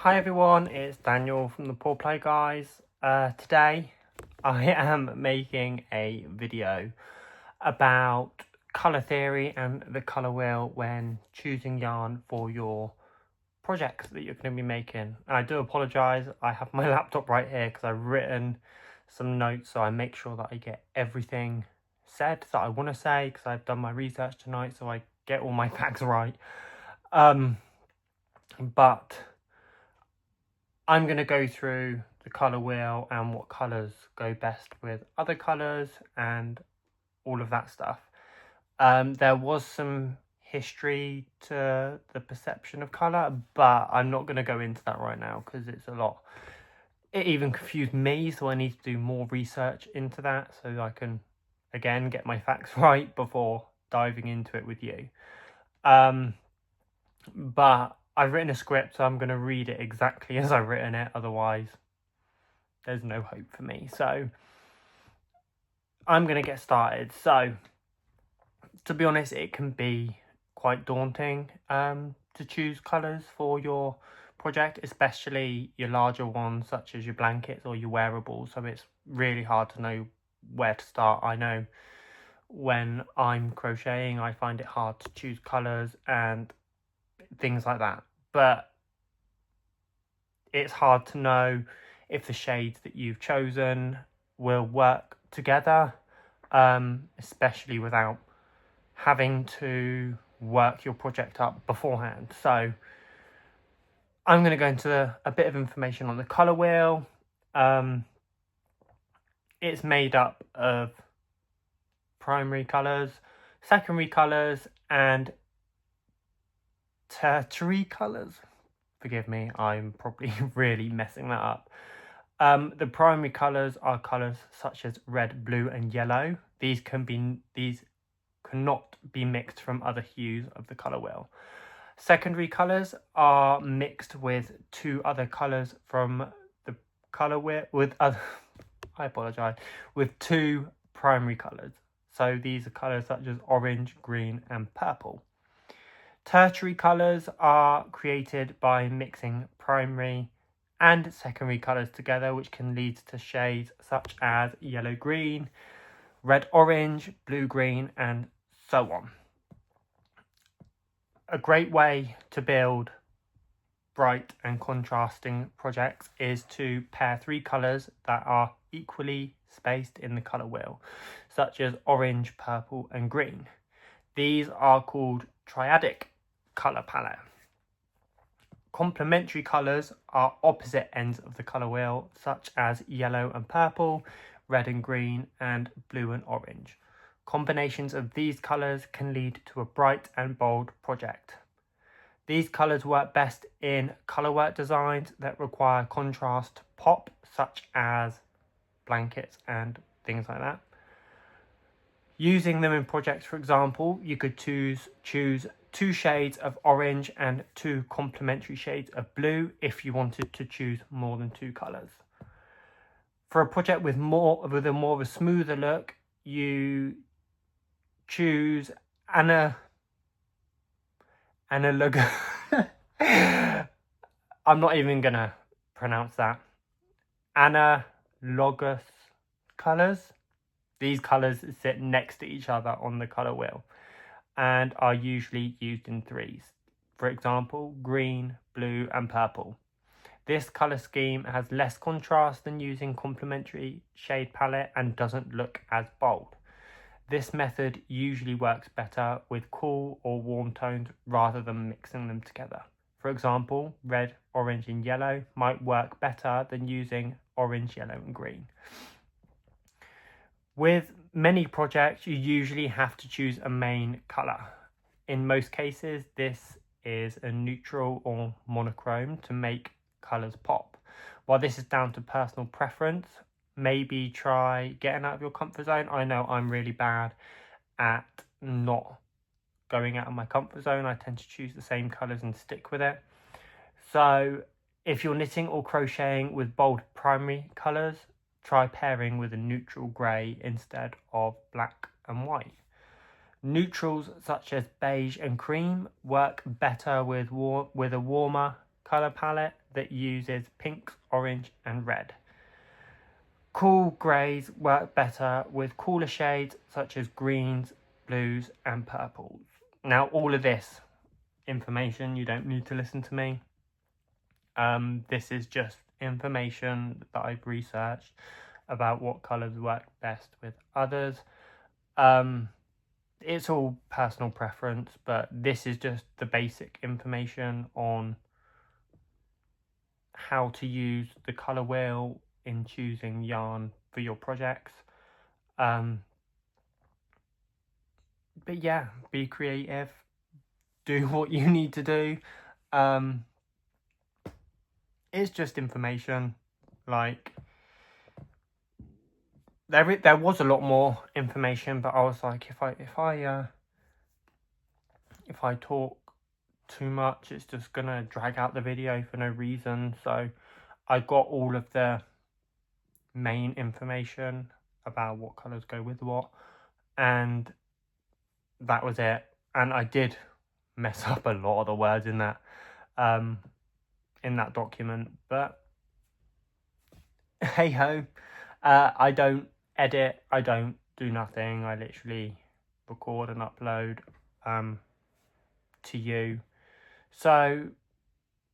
Hi everyone, it's Daniel from the Poor Play Guys. Today I am making a video about colour theory and the colour wheel when choosing yarn for your projects that you're going to be making. And I do apologise, I have my laptop right here because I've written some notes, so I make sure that I get everything said that I want to say because I've done my research tonight, so I get all my facts right. But I'm going to go through the colour wheel and what colours go best with other colours and all of that stuff. There was some history to the perception of colour, but I'm not going to go into that right now because it's a lot. It even confused me, so I need to do more research into that so I can, again, get my facts right before diving into it with you. But I've written a script, so I'm going to read it exactly as I've written it. Otherwise, there's no hope for me. So I'm going to get started. So, to be honest, it can be quite daunting to choose colours for your project, especially your larger ones, such as your blankets or your wearables. So it's really hard to know where to start. I know when I'm crocheting, I find it hard to choose colours and things like that, but it's hard to know if the shades that you've chosen will work together, especially without having to work your project up beforehand. So I'm going to go into a bit of information on the colour wheel. It's made up of primary colours, secondary colours and tertiary colours. Forgive me, I'm probably really messing that up. The primary colours are colours such as red, blue and yellow. These cannot be mixed from other hues of the colour wheel. Secondary colours are mixed with two other colours from the colour wheel with two primary colours. So these are colours such as orange, green and purple. Tertiary colours are created by mixing primary and secondary colours together, which can lead to shades such as yellow-green, red-orange, blue-green, and so on. A great way to build bright and contrasting projects is to pair three colours that are equally spaced in the colour wheel, such as orange, purple, and green. These are called triadic colour palette. Complementary colours are opposite ends of the colour wheel, such as yellow and purple, red and green, and blue and orange. Combinations of these colours can lead to a bright and bold project. These colours work best in colour work designs that require contrast pop, such as blankets and things like that. Using them in projects, for example, you could choose two shades of orange and two complementary shades of blue if you wanted to choose more than two colours. For a project with a more of a smoother look, you choose analogous. I'm not even gonna pronounce that. Analogous colours. These colours sit next to each other on the colour wheel and are usually used in threes. For example, green, blue and purple. This colour scheme has less contrast than using complementary shade palette and doesn't look as bold. This method usually works better with cool or warm tones rather than mixing them together. For example, red, orange and yellow might work better than using orange, yellow and green. With many projects, you usually have to choose a main colour. In most cases, this is a neutral or monochrome to make colours pop. While this is down to personal preference, maybe try getting out of your comfort zone. I know I'm really bad at not going out of my comfort zone. I tend to choose the same colours and stick with it. So if you're knitting or crocheting with bold primary colours, try pairing with a neutral grey instead of black and white. Neutrals such as beige and cream work better with a warmer colour palette that uses pinks, orange and red. Cool greys work better with cooler shades such as greens, blues and purples. Now all of this information, you don't need to listen to me. This is just information that I've researched about what colours work best with others. It's all personal preference, but this is just the basic information on how to use the colour wheel in choosing yarn for your projects. But yeah, be creative, do what you need to do. It's just information. Like, there was a lot more information, but I was like, if I talk too much, it's just gonna drag out the video for no reason. So I got all of the main information about what colours go with what, and that was it. And I did mess up a lot of the words in that document, but hey ho. I don't edit, I don't do nothing, I literally record and upload to you. So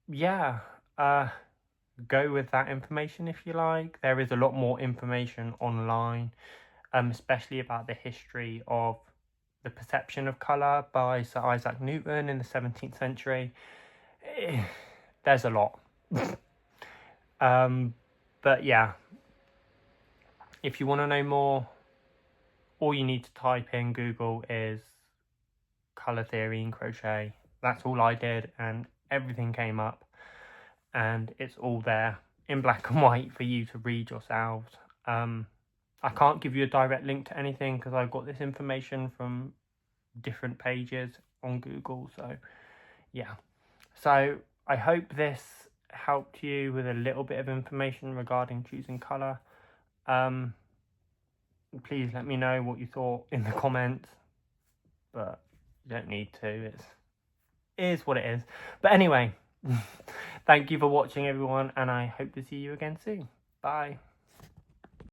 yeah, go with that information if you like. There is a lot more information online, especially about the history of the perception of colour by Sir Isaac Newton in the 17th century. There's a lot. But yeah, if you want to know more, all you need to type in Google is colour theory and crochet. That's all I did, and everything came up, and it's all there in black and white for you to read yourselves. I can't give you a direct link to anything because I've got this information from different pages on Google. So yeah, so I hope this helped you with a little bit of information regarding choosing colour. Please let me know what you thought in the comments, but you don't need to. It is what it is. But anyway, thank you for watching everyone, and I hope to see you again soon. Bye.